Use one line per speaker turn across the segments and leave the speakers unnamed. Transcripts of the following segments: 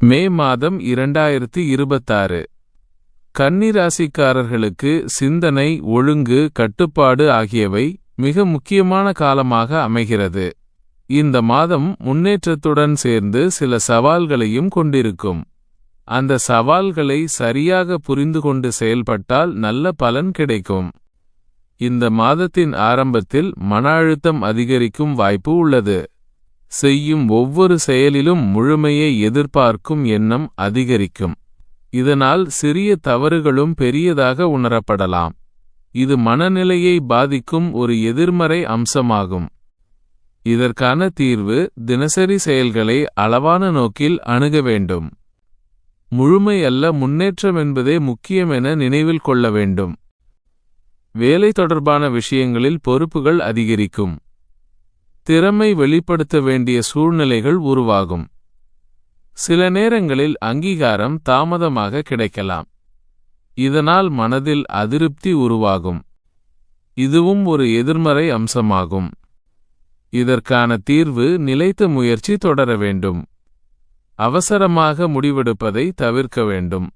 மே மாதம் 2026. கன்னி ராசிக்காரர்களுக்கு சிந்தனை, ஒழுங்கு, கட்டுப்பாடு ஆகியவை மிக முக்கியமான காலமாக அமைகிறது. இந்த மாதம் முன்னேற்றத்துடன் சேர்ந்து சில சவால்களையும் கொண்டிருக்கும். அந்த சவால்களை சரியாக புரிந்துகொண்டு செயல்பட்டால் நல்ல பலன் கிடைக்கும். இந்த மாதத்தின் ஆரம்பத்தில் மன அழுத்தம் அதிகரிக்கும் வாய்ப்பு உள்ளது. செய்யும் ஒவ்வொரு செயலிலும் முழுமையை எதிர்பார்க்கும் எண்ணம் அதிகரிக்கும். இதனால் சிறிய தவறுகளும் பெரியதாக உணரப்படலாம். இது மனநிலையை பாதிக்கும் ஒரு எதிர்மறை அம்சமாகும். இதற்கான தீர்வு தினசரி செயல்களை அளவான நோக்கில் அணுக வேண்டும். முழுமை அல்ல, முன்னேற்றம் என்பதே முக்கியம் என நினைவில் கொள்ள வேண்டும். வேலை தொடர்பான விஷயங்களில் பொறுப்புகள் அதிகரிக்கும். திறமை வெளிப்படுத்த வேண்டிய சூழ்நிலைகள் உருவாகும். சில நேரங்களில் அங்கீகாரம் தாமதமாக கிடைக்கலாம். இதனால் மனதில் அதிருப்தி உருவாகும். இதுவும் ஒரு எதிர்மறை அம்சமாகும். இதற்கான தீர்வு நிலைத்த முயற்சி தொடர வேண்டும். அவசரமாக முடிவெடுப்பதை தவிர்க்க வேண்டும்.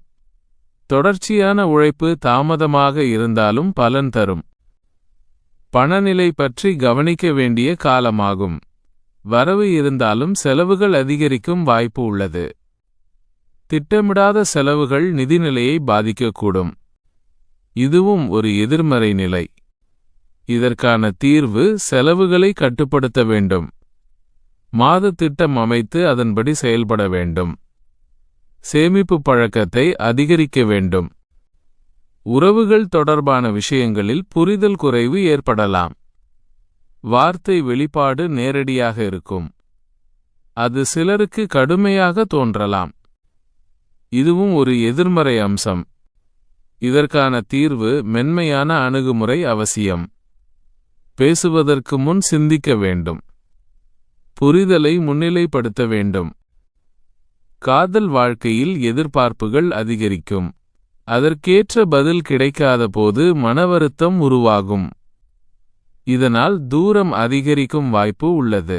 தொடர்ச்சியான உழைப்பு தாமதமாக இருந்தாலும் பலன் தரும். பணநிலை பற்றி கவனிக்க வேண்டிய காலமாகும். வரவு இருந்தாலும் செலவுகள் அதிகரிக்கும் வாய்ப்பு உள்ளது. திட்டமிடாத செலவுகள் நிதிநிலையை பாதிக்கக்கூடும். இதுவும் ஒரு எதிர்மறை நிலை. இதற்கான தீர்வு செலவுகளை கட்டுப்படுத்த வேண்டும். மாத திட்டம் அமைத்து அதன்படி செயல்பட வேண்டும். சேமிப்பு பழக்கத்தை அதிகரிக்க வேண்டும். உறவுகள் தொடர்பான விஷயங்களில் புரிதல் குறைவு ஏற்படலாம். வார்த்தை வெளிப்பாடு நேரடியாக இருக்கும். அது சிலருக்கு கடுமையாக தோன்றலாம். இதுவும் ஒரு எதிர்மறை அம்சம். இதற்கான தீர்வு மென்மையான அணுகுமுறை அவசியம். பேசுவதற்கு முன் சிந்திக்க வேண்டும். புரிதலை முன்னிலைப்படுத்த வேண்டும். காதல் வாழ்க்கையில் எதிர்பார்ப்புகள் அதிகரிக்கும். அதற்கேற்ற பதில் கிடைக்காத போது மனவருத்தம் உருவாகும். இதனால் தூரம் அதிகரிக்கும் வாய்ப்பு உள்ளது.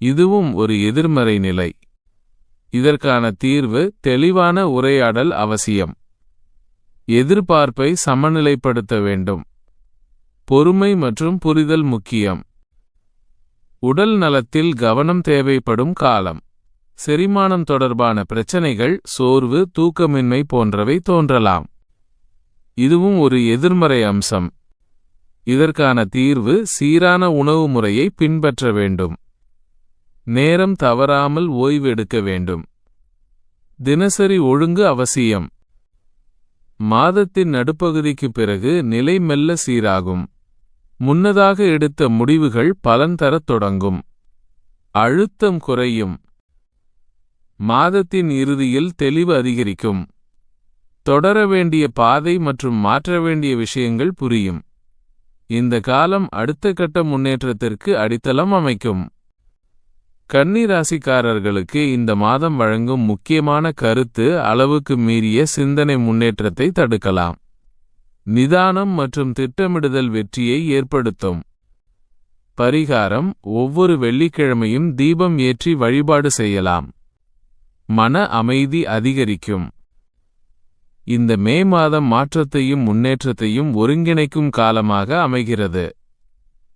இதுவும் ஒரு எதிர்மறை நிலை. இதற்கான தீர்வு தெளிவான உரையாடல் அவசியம். எதிர்பார்ப்பை சமநிலைப்படுத்த வேண்டும். பொறுமை மற்றும் புரிதல் முக்கியம். உடல் நலத்தில் கவனம் தேவைப்படும் காலம். செரிமானம் தொடர்பான பிரச்சனைகள், சோர்வு, தூக்கமின்மை போன்றவை தோன்றலாம். இதுவும் ஒரு எதிர்மறை அம்சம். இதற்கான தீர்வு சீரான உணவு முறையை பின்பற்ற வேண்டும். நேரம் தவறாமல் ஓய்வு எடுக்க வேண்டும். தினசரி ஒழுங்கு அவசியம். மாதத்தின் நடுப்பகுதிக்கு பிறகு நிலை மெல்ல சீராகும். முன்னதாக எடுத்த முடிவுகள் பலன் தரத் தொடங்கும். அழுத்தம் குறையும். மாதத்தின் இறுதியில் தெளிவு அதிகரிக்கும். தொடர வேண்டிய பாதை மற்றும் மாற்ற வேண்டிய விஷயங்கள் புரியும். இந்த காலம் அடுத்த கட்ட முன்னேற்றத்திற்கு அடித்தளம் அமைக்கும். கன்னி ராசிக்காரர்களுக்கு இந்த மாதம் வழங்கும் முக்கியமான கருத்து அளவுக்கு மீறிய சிந்தனை முன்னேற்றத்தை தடுக்கலாம். நிதானம் மற்றும் திட்டமிடுதல் வெற்றியை ஏற்படுத்தும். பரிகாரம்: ஒவ்வொரு வெள்ளிக்கிழமையும் தீபம் ஏற்றி வழிபாடு செய்யலாம். மன அமைதி அதிகரிக்கும். இந்த மே மாதம் மாற்றத்தையும் முன்னேற்றத்தையும் ஒருங்கிணைக்கும் காலமாக அமைகிறது.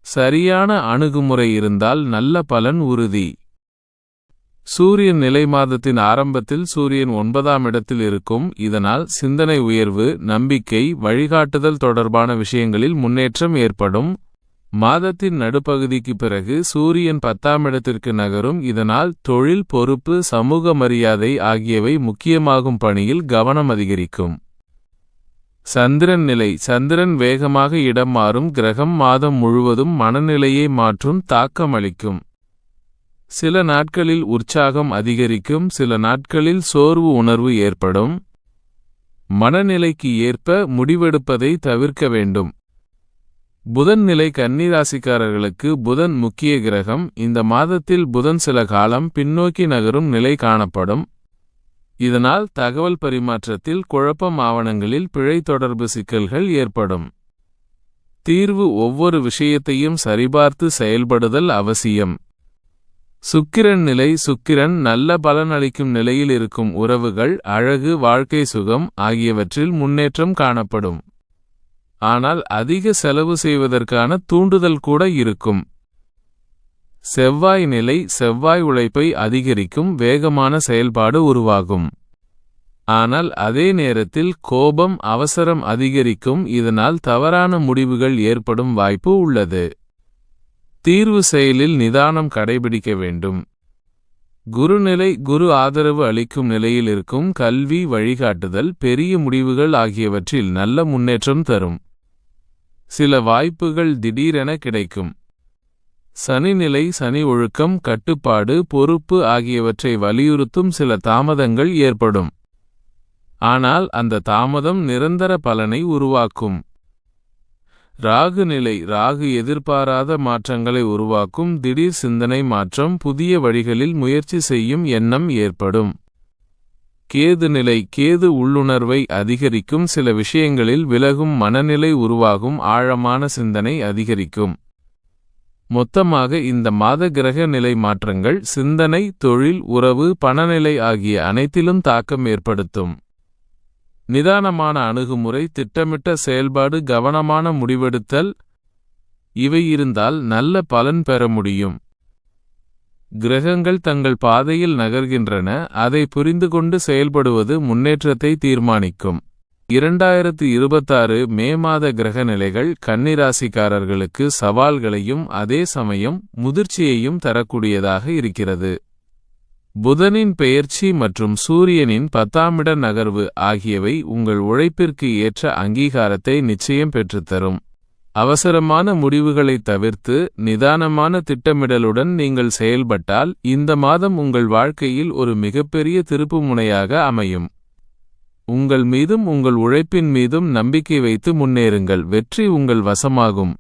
சரியான அணுகுமுறை இருந்தால் நல்ல பலன் உறுதி. சூரியன் நிலை மாதத்தின் ஆரம்பத்தில் சூரியன் 9ஆம் இடத்தில் இருக்கும். இதனால் சிந்தனை உயர்வு, நம்பிக்கை, வழிகாட்டுதல் தொடர்பான விஷயங்களில் முன்னேற்றம் ஏற்படும். மாதத்தின் நடுப்பகுதிக்கு பிறகு சூரியன் 10ஆம் இடத்திற்கு நகரும். இதனால் தொழில், பொறுப்பு, சமூக மரியாதை ஆகியவை முக்கியமாகும். பணியில் கவனம் அதிகரிக்கும். சந்திரன் நிலை. சந்திரன் வேகமாக இடம் மாறும் கிரகம். மாதம் முழுவதும் மனநிலையை மாற்றும் தாக்கம் அளிக்கும். சில நாட்களில் உற்சாகம் அதிகரிக்கும். சில நாட்களில் சோர்வு உணர்வு ஏற்படும். மனநிலைக்கு ஏற்ப முடிவெடுப்பதை தவிர்க்க வேண்டும். புதன் நிலை. கன்னி ராசிக்காரர்களுக்கு புதன் முக்கிய கிரகம். இந்த மாதத்தில் புதன் சில காலம் பின்னோக்கி நகரும் நிலை காணப்படும். இதனால் தகவல் பரிமாற்றத்தில் குழப்பம், ஆவணங்களில் பிழை, தொடர்பு சிக்கல்கள் ஏற்படும். தீர்வு: ஒவ்வொரு விஷயத்தையும் சரிபார்த்து செயல்படுதல் அவசியம். சுக்கிரன் நிலை. சுக்கிரன் நல்ல பலனளிக்கும் நிலையில் இருக்கும் உறவுகள், அழகு, வாழ்க்கை சுகம் ஆகியவற்றில் முன்னேற்றம் காணப்படும். ஆனால் அதிக செலவு செய்வதற்கான தூண்டுதல் கூட இருக்கும். செவ்வாய் நிலை. செவ்வாய் உழைப்பை அதிகரிக்கும், வேகமான செயல்பாடு உருவாகும். ஆனால் அதே நேரத்தில் கோபம், அவசரம் அதிகரிக்கும். இதனால் தவறான முடிவுகள் ஏற்படும் வாய்ப்பு உள்ளது. தீர்வு செயலில் நிதானம் கடைபிடிக்க வேண்டும். குருநிலை. குரு ஆதரவு அளிக்கும் நிலையில் இருக்கும், கல்வி, வழிகாட்டுதல், பெரிய முடிவுகள் ஆகியவற்றில் நல்ல முன்னேற்றம் தரும். சில வாய்ப்புகள் திடீரென கிடைக்கும். சனி நிலை. சனி ஒழுக்கம், கட்டுப்பாடு, பொறுப்பு ஆகியவற்றை வலியுறுத்தும் சில தாமதங்கள் ஏற்படும். ஆனால் அந்த தாமதம் நிரந்தர பலனை உருவாக்கும். ராகு நிலை. ராகு எதிர்பாராத மாற்றங்களை உருவாக்கும். திடீர் சிந்தனை மாற்றம், புதிய வழிகளில் முயற்சி செய்யும் எண்ணம் ஏற்படும். கேது நிலை. கேது உள்ளுணர்வை அதிகரிக்கும், சில விஷயங்களில் விலகும் மனநிலை உருவாகும், ஆழமான சிந்தனை அதிகரிக்கும். மொத்தமாக இந்த மாத கிரக நிலை மாற்றங்கள் சிந்தனை, தொழில், உறவு, பணநிலை ஆகிய அனைத்திலும் தாக்கம் ஏற்படுத்தும். நிதானமான அணுகுமுறை, திட்டமிட்ட செயல்பாடு, கவனமான முடிவெடுத்தல் இவை இருந்தால் நல்ல பலன் பெற முடியும். கிரகங்கள் தங்கள் பாதையில் நகர்கின்றன, அதை புரிந்துகொண்டு செயல்படுவது முன்னேற்றத்தை தீர்மானிக்கும். 2026 மே மாத கிரக நிலைகள் கன்னிராசிக்காரர்களுக்கு சவால்களையும் அதே சமயம் முதிர்ச்சியையும் தரக்கூடியதாக இருக்கிறது. புதனின் பெயர்ச்சி மற்றும் சூரியனின் 10ஆம் இட நகர்வு ஆகியவை உங்கள் உழைப்பிற்கு ஏற்ற அங்கீகாரத்தை நிச்சயம் பெற்றுத்தரும். அவசரமான முடிவுகளை தவிர்த்து நிதானமான திட்டமிடலுடன் நீங்கள் செயல்பட்டால் இந்த மாதம் உங்கள் வாழ்க்கையில் ஒரு மிகப்பெரிய திருப்புமுனையாக அமையும். உங்கள் மீதும் உங்கள் உழைப்பின் மீதும் நம்பிக்கை வைத்து முன்னேறுங்கள். வெற்றி உங்கள் வசமாகும்.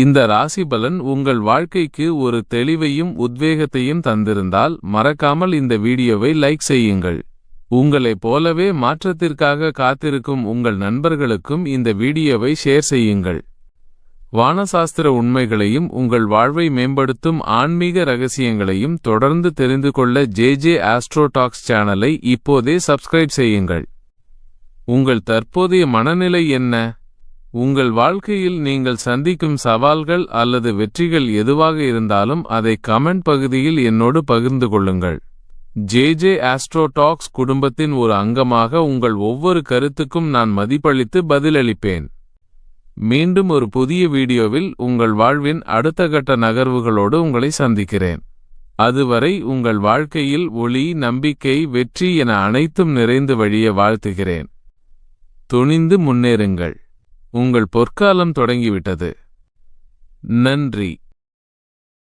இந்த ராசி பலன் உங்கள் வாழ்க்கைக்கு ஒரு தெளிவையும் உத்வேகத்தையும் தந்திருந்தால் மறக்காமல் இந்த வீடியோவை லைக் செய்யுங்கள். உங்களைப் போலவே மாற்றத்திற்காக காத்திருக்கும் உங்கள் நண்பர்களுக்கும் இந்த வீடியோவை ஷேர் செய்யுங்கள். வானசாஸ்திர உண்மைகளையும் உங்கள் வாழ்வை மேம்படுத்தும் ஆன்மீக ரகசியங்களையும் தொடர்ந்து தெரிந்து கொள்ள ஜே ஆஸ்ட்ரோ டாக்ஸ் சேனலை இப்போதே சப்ஸ்கிரைப் செய்யுங்கள். உங்கள் தற்போதைய மனநிலை என்ன? உங்கள் வாழ்க்கையில் நீங்கள் சந்திக்கும் சவால்கள் அல்லது வெற்றிகள் எதுவாக இருந்தாலும் அதை கமெண்ட் பகுதியில் என்னோடு பகிர்ந்து கொள்ளுங்கள். ஜே ஆஸ்ட்ரோ டாக்ஸ் குடும்பத்தின் ஒரு அங்கமாக உங்கள் ஒவ்வொரு கருத்துக்கும் நான் மதிப்பளித்து பதிலளிப்பேன். மீண்டும் ஒரு புதிய வீடியோவில் உங்கள் வாழ்வின் அடுத்த கட்ட நகர்வுகளோடு உங்களை சந்திக்கிறேன். அதுவரை உங்கள் வாழ்க்கையில் ஒளி, நம்பிக்கை, வெற்றி என அனைத்தும் நிறைந்து வழிய வாழ்த்துகிறேன். துணிந்து முன்னேறுங்கள். உங்கள் பொற்காலம் தொடங்கிவிட்டது. நன்றி.